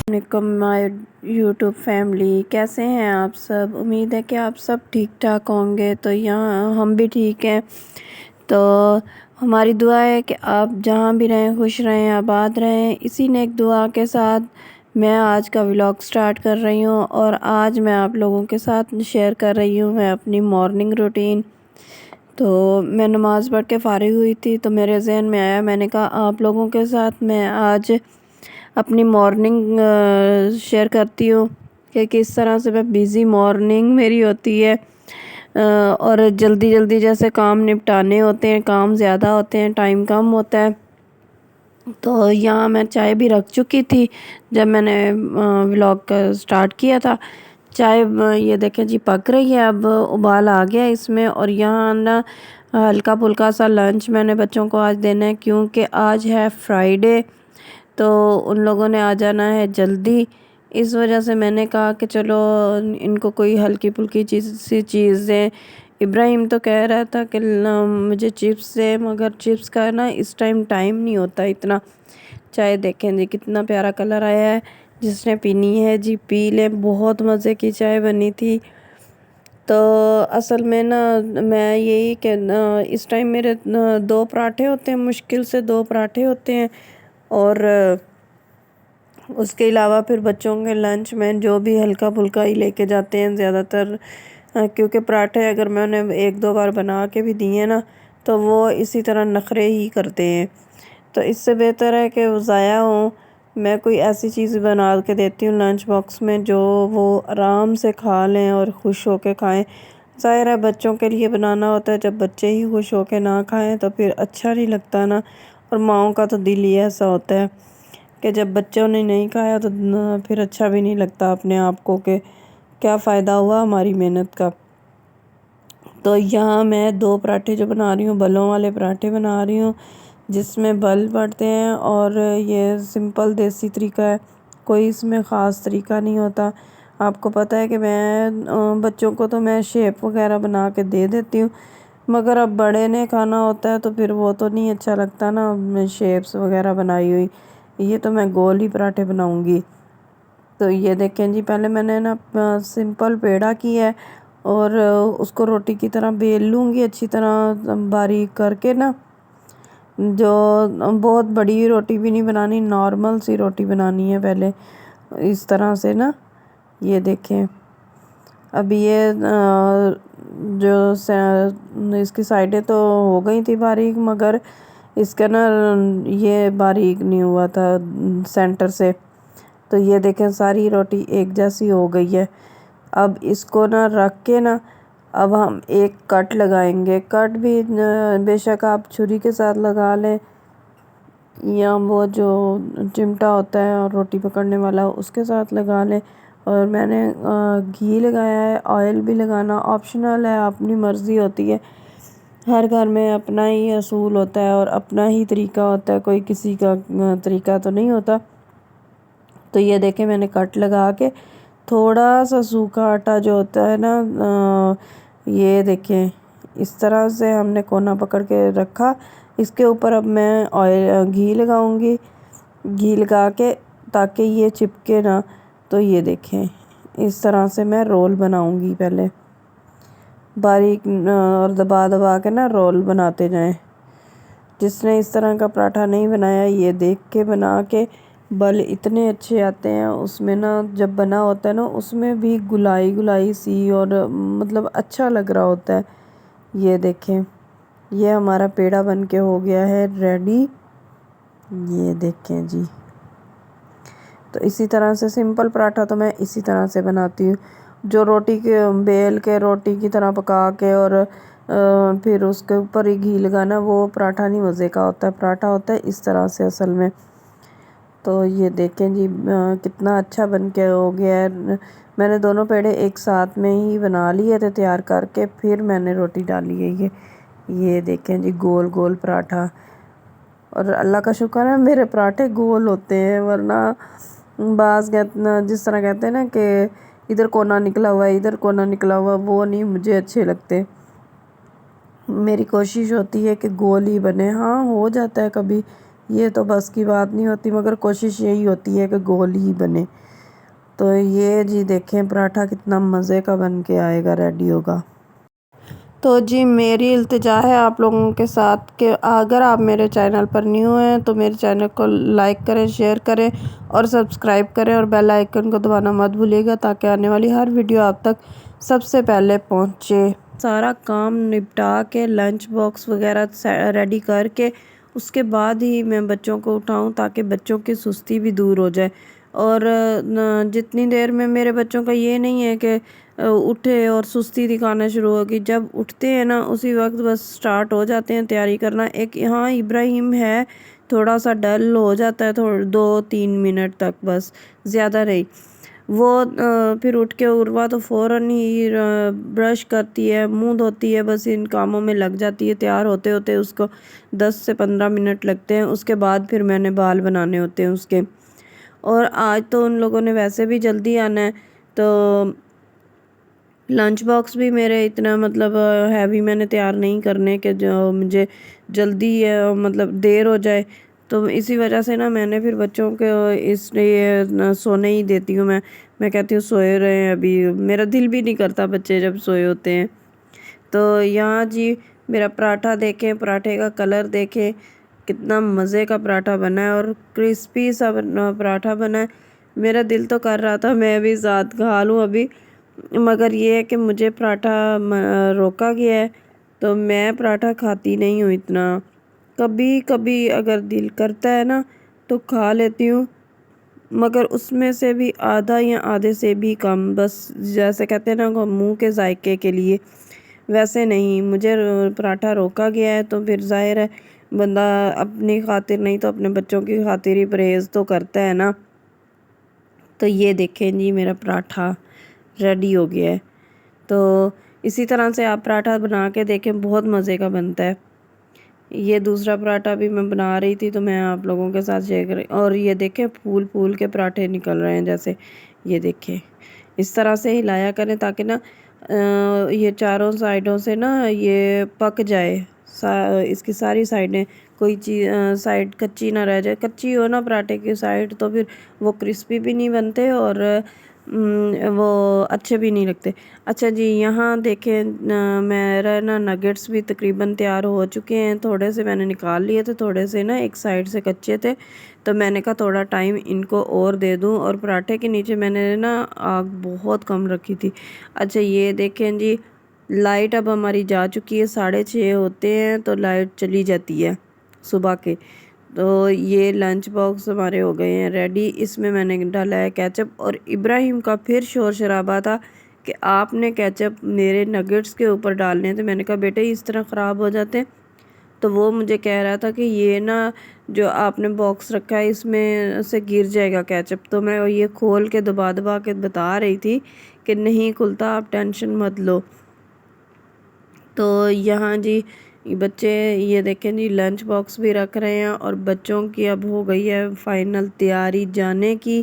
وعلیکم مائی YouTube family, کیسے ہیں آپ سب؟ امید ہے کہ آپ سب ٹھیک ٹھاک ہوں گے۔ تو یہاں ہم بھی ٹھیک ہیں۔ تو ہماری دعا ہے کہ آپ جہاں بھی رہیں خوش رہیں، آباد رہیں۔ اسی نیک دعا کے ساتھ میں آج کا ولاگ سٹارٹ کر رہی ہوں، اور آج میں آپ لوگوں کے ساتھ شیئر کر رہی ہوں میں اپنی مارننگ روٹین۔ تو میں نماز پڑھ کے فارغ ہوئی تھی تو میرے ذہن میں آیا، میں نے کہا آپ لوگوں کے ساتھ میں آج اپنی مارننگ شیئر کرتی ہوں کہ کس طرح سے میں بیزی مارننگ میری ہوتی ہے، اور جلدی جلدی جیسے کام نپٹانے ہوتے ہیں، کام زیادہ ہوتے ہیں، ٹائم کم ہوتا ہے۔ تو یہاں میں چائے بھی رکھ چکی تھی جب میں نے ولاگ سٹارٹ کیا تھا۔ چائے یہ دیکھیں جی پک رہی ہے، اب ابال آ گیا اس میں، اور یہاں نا ہلکا پھلکا سا لنچ میں نے بچوں کو آج دینا ہے، کیونکہ آج ہے فرائیڈے، تو ان لوگوں نے آ جانا ہے جلدی۔ اس وجہ سے میں نے کہا کہ چلو ان کو کوئی ہلکی پھلکی چیز دیں۔ ابراہیم تو کہہ رہا تھا کہ مجھے چپس دے، مگر چپس کا نا اس ٹائم نہیں ہوتا اتنا۔ چائے دیکھیں جی کتنا پیارا کلر آیا ہے، جس نے پینی ہے جی پی لیں، بہت مزے کی چائے بنی تھی۔ تو اصل میں نا میں یہی کہ اس ٹائم میرے 2 پراٹھے ہوتے ہیں، مشکل سے 2 پراٹھے ہوتے ہیں، اور اس کے علاوہ پھر بچوں کے لنچ میں جو بھی ہلکا پھلکا ہی لے کے جاتے ہیں زیادہ تر، کیونکہ پراٹھے اگر میں انہیں 1-2 بار بنا کے بھی دیے نا تو وہ اسی طرح نخرے ہی کرتے ہیں۔ تو اس سے بہتر ہے کہ وہ ضائع ہوں، میں کوئی ایسی چیز بنا کے دیتی ہوں لنچ باکس میں جو وہ آرام سے کھا لیں اور خوش ہو کے کھائیں۔ ظاہر ہے بچوں کے لیے بنانا ہوتا ہے، جب بچے ہی خوش ہو کے نہ کھائیں تو پھر اچھا نہیں لگتا نا، اور ماؤں کا تو دل ہی ایسا ہوتا ہے کہ جب بچوں نے نہیں کھایا تو پھر اچھا بھی نہیں لگتا اپنے آپ کو کہ کیا فائدہ ہوا ہماری محنت کا۔ تو یہاں میں 2 پراٹھے جو بنا رہی ہوں، بلوں والے پراٹھے بنا رہی ہوں، جس میں بل پڑتے ہیں، اور یہ سمپل دیسی طریقہ ہے، کوئی اس میں خاص طریقہ نہیں ہوتا۔ آپ کو پتہ ہے کہ میں بچوں کو تو میں شیپ وغیرہ بنا کے دے دیتی ہوں، مگر اب بڑے نے کھانا ہوتا ہے تو پھر وہ تو نہیں اچھا لگتا نا شیپس وغیرہ بنائی ہوئی۔ یہ تو میں گول ہی پراٹھے بناؤں گی۔ تو یہ دیکھیں جی پہلے میں نے نا سمپل پیڑا کیا ہے، اور اس کو روٹی کی طرح بیل لوں گی اچھی طرح باریک کر کے نا، جو بہت بڑی روٹی بھی نہیں بنانی، نارمل سی روٹی بنانی ہے پہلے اس طرح سے نا۔ یہ دیکھیں اب یہ جو اس کی سائڈیں تو ہو گئی تھی باریک، مگر اس کا نا یہ باریک نہیں ہوا تھا سینٹر سے۔ تو یہ دیکھیں ساری روٹی ایک جیسی ہو گئی ہے۔ اب اس کو نا رکھ کے نا اب ہم ایک کٹ لگائیں گے۔ کٹ بھی بے شک آپ چھری کے ساتھ لگا لیں، یا وہ جو چمٹا ہوتا ہے اور روٹی پکڑنے والا اس کے ساتھ لگا لیں۔ اور میں نے گھی لگایا ہے، آئل بھی لگانا آپشنل ہے، اپنی مرضی ہوتی ہے۔ ہر گھر میں اپنا ہی اصول ہوتا ہے اور اپنا ہی طریقہ ہوتا ہے، کوئی کسی کا طریقہ تو نہیں ہوتا۔ تو یہ دیکھیں میں نے کٹ لگا کے تھوڑا سا سوکھا آٹا جو ہوتا ہے نا، یہ دیکھیں اس طرح سے ہم نے کونا پکڑ کے رکھا۔ اس کے اوپر اب میں گھی لگاؤں گی، گھی لگا کے تاکہ یہ چپکے نا۔ تو یہ دیکھیں اس طرح سے میں رول بناؤں گی، پہلے باریک اور دبا دبا کے نا رول بناتے جائیں۔ جس نے اس طرح کا پراٹھا نہیں بنایا یہ دیکھ کے بنا کے، بل اتنے اچھے آتے ہیں اس میں نا، جب بنا ہوتا ہے نا اس میں بھی گلائی گلائی سی، اور مطلب اچھا لگ رہا ہوتا ہے۔ یہ دیکھیں یہ ہمارا پیڑا بن کے ہو گیا ہے ریڈی۔ یہ دیکھیں جی، تو اسی طرح سے سمپل پراٹھا تو میں اسی طرح سے بناتی ہوں، جو روٹی کے بیل کے روٹی کی طرح پکا کے اور پھر اس کے اوپر ہی گھی لگانا، وہ پراٹھا نہیں مزے کا ہوتا ہے۔ پراٹھا ہوتا ہے اس طرح سے اصل میں۔ تو یہ دیکھیں جی کتنا اچھا بن کے ہو گیا ہے۔ میں نے دونوں پیڑے ایک ساتھ میں ہی بنا لیے تھے تیار کر کے، پھر میں نے روٹی ڈالی ہے۔ یہ دیکھیں جی گول گول پراٹھا، اور اللہ کا شکر ہے میرے پراٹھے گول ہوتے ہیں، ورنہ بعض جس طرح کہتے ہیں نا کہ ادھر کونا نکلا ہوا ہے ادھر کونا نکلا ہوا، وہ نہیں مجھے اچھے لگتے۔ میری کوشش ہوتی ہے کہ گول ہی بنے، ہاں ہو جاتا ہے کبھی یہ تو بس کی بات نہیں ہوتی، مگر کوشش یہی ہوتی ہے کہ گول ہی بنے۔ تو یہ جی دیکھیں پراٹھا کتنا مزے کا بن کے آئے گا، ریڈی ہوگا۔ تو جی میری التجا ہے آپ لوگوں کے ساتھ کہ اگر آپ میرے چینل پر نیو ہیں تو میرے چینل کو لائک کریں، شیئر کریں اور سبسکرائب کریں، اور بیل آئیکن کو دبانا مت بھولیے گا تاکہ آنے والی ہر ویڈیو آپ تک سب سے پہلے پہنچے۔ سارا کام نپٹا کے لنچ باکس وغیرہ ریڈی کر کے اس کے بعد ہی میں بچوں کو اٹھاؤں تاکہ بچوں کی سستی بھی دور ہو جائے۔ اور جتنی دیر میں میرے بچوں کا یہ نہیں ہے کہ اٹھے اور سستی دکھانا شروع ہوگی، جب اٹھتے ہیں نا اسی وقت بس سٹارٹ ہو جاتے ہیں تیاری کرنا۔ ایک یہاں ابراہیم ہے تھوڑا سا ڈل ہو جاتا ہے 2-3 منٹ تک، بس زیادہ نہیں۔ وہ پھر اٹھ کے عروہ تو فوراً ہی برش کرتی ہے، منہ دھوتی ہے، بس ان کاموں میں لگ جاتی ہے۔ تیار ہوتے ہوتے اس کو 10 سے 15 منٹ لگتے ہیں، اس کے بعد پھر میں نے بال بنانے ہوتے ہیں اس کے۔ اور آج تو ان لوگوں نے ویسے بھی جلدی آنا ہے، تو لنچ باکس بھی میرے اتنا مطلب ہیوی میں نے تیار نہیں کرنے کہ جو مجھے جلدی مطلب دیر ہو جائے۔ تو اسی وجہ سے نا میں نے پھر بچوں کو اس لیے سونے ہی دیتی ہوں۔ میں کہتی ہوں سوئے رہے ہیں، ابھی میرا دل بھی نہیں کرتا بچے جب سوئے ہوتے ہیں۔ تو یہاں جی میرا پراٹھا دیکھیں، پراٹھے کا کلر دیکھیں کتنا مزے کا پراٹھا بنا ہے اور کرسپی سا پراٹھا بنا ہے۔ میرا دل تو کر رہا تھا میں بھی ساتھ کھا لوں ابھی، مگر یہ ہے کہ مجھے پراٹھا روکا گیا ہے، تو میں پراٹھا کھاتی نہیں ہوں اتنا۔ کبھی کبھی اگر دل کرتا ہے نا تو کھا لیتی ہوں، مگر اس میں سے بھی آدھا یا آدھے سے بھی کم، بس جیسے کہتے ہیں نا منہ کے ذائقے کے لیے، ویسے نہیں۔ مجھے پراٹھا روکا گیا ہے تو پھر ظاہر ہے بندہ اپنی خاطر نہیں تو اپنے بچوں کی خاطر ہی پرہیز تو کرتا ہے نا۔ تو یہ دیکھیں جی میرا پراٹھا ریڈی ہو گیا ہے۔ تو اسی طرح سے آپ پراٹھا بنا کے دیکھیں، بہت مزے کا بنتا ہے۔ یہ دوسرا پراٹھا بھی میں بنا رہی تھی تو میں آپ لوگوں کے ساتھ شیئر کر رہی، اور یہ دیکھیں پھول پھول کے پراٹھے نکل رہے ہیں جیسے، یہ دیکھیں اس طرح سے ہلایا کریں تاکہ نا یہ چاروں سائڈوں سے نا یہ پک جائے، اس کی ساری سائڈیں، کوئی چیز سائڈ کچی نہ رہ جائے۔ کچی ہو نا پراٹھے کی سائڈ تو پھر وہ کرسپی بھی نہیں بنتے اور وہ اچھے بھی نہیں لگتے۔ اچھا جی یہاں دیکھیں میرا نا نگٹس بھی تقریباً تیار ہو چکے ہیں، تھوڑے سے میں نے نکال لیے تھے، تھوڑے سے نا ایک سائڈ سے کچے تھے، تو میں نے کہا تھوڑا ٹائم ان کو اور دے دوں، اور پراٹھے کے نیچے میں نے نا آگ بہت کم رکھی تھی۔ اچھا یہ دیکھیں جی لائٹ اب ہماری جا چکی ہے، 6:30 ہوتے ہیں تو لائٹ چلی جاتی ہے صبح کے۔ تو یہ لنچ باکس ہمارے ہو گئے ہیں ریڈی۔ اس میں میں نے ڈالا ہے کیچپ، اور ابراہیم کا پھر شور شرابہ تھا کہ آپ نے کیچپ میرے نگٹس کے اوپر ڈالنے تھے۔ میں نے کہا بیٹے اس طرح خراب ہو جاتے ہیں، تو وہ مجھے کہہ رہا تھا کہ یہ نا جو آپ نے باکس رکھا ہے اس میں سے گر جائے گا کیچپ، تو میں یہ کھول کے دبا دبا کے بتا رہی تھی کہ نہیں کھلتا، آپ ٹینشن مت لو۔ تو یہاں جی بچے یہ دیکھیں جی لنچ باکس بھی رکھ رہے ہیں، اور بچوں کی اب ہو گئی ہے فائنل تیاری جانے کی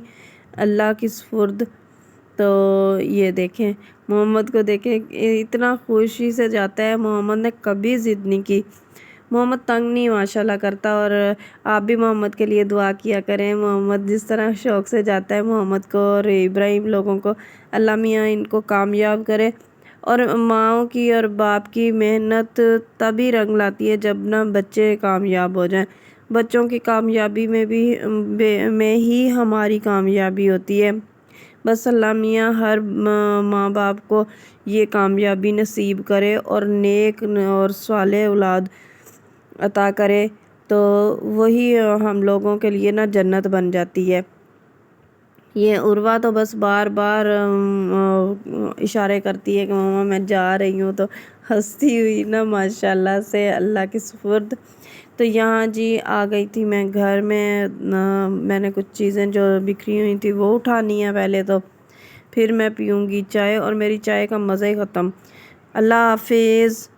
اللہ کی سپرد۔ تو یہ دیکھیں محمد کو دیکھیں اتنا خوشی سے جاتا ہے، محمد نے کبھی ضد نہیں کی، محمد تنگ نہیں ماشاءاللہ کرتا۔ اور آپ بھی محمد کے لیے دعا کیا کریں، محمد جس طرح شوق سے جاتا ہے، محمد کو اور ابراہیم لوگوں کو اللہ میاں ان کو کامیاب کرے۔ اور ماؤں کی اور باپ کی محنت تبھی رنگ لاتی ہے جب نا بچے کامیاب ہو جائیں، بچوں کی کامیابی میں ہی ہماری کامیابی ہوتی ہے۔ بس اللہ میاں ہر ماں باپ کو یہ کامیابی نصیب کرے اور نیک اور صالح اولاد عطا کرے، تو وہی ہم لوگوں کے لیے نا جنت بن جاتی ہے۔ یہ عروہ تو بس بار بار اشارے کرتی ہے کہ ماما میں جا رہی ہوں، تو ہنستی ہوئی نا ماشاءاللہ سے اللہ کی سپرد۔ تو یہاں جی آ گئی تھی میں گھر میں نے کچھ چیزیں جو بکھری ہوئی تھی وہ اٹھانی ہے پہلے، تو پھر میں پیوں گی چائے، اور میری چائے کا مزہ ہی ختم۔ اللہ حافظ۔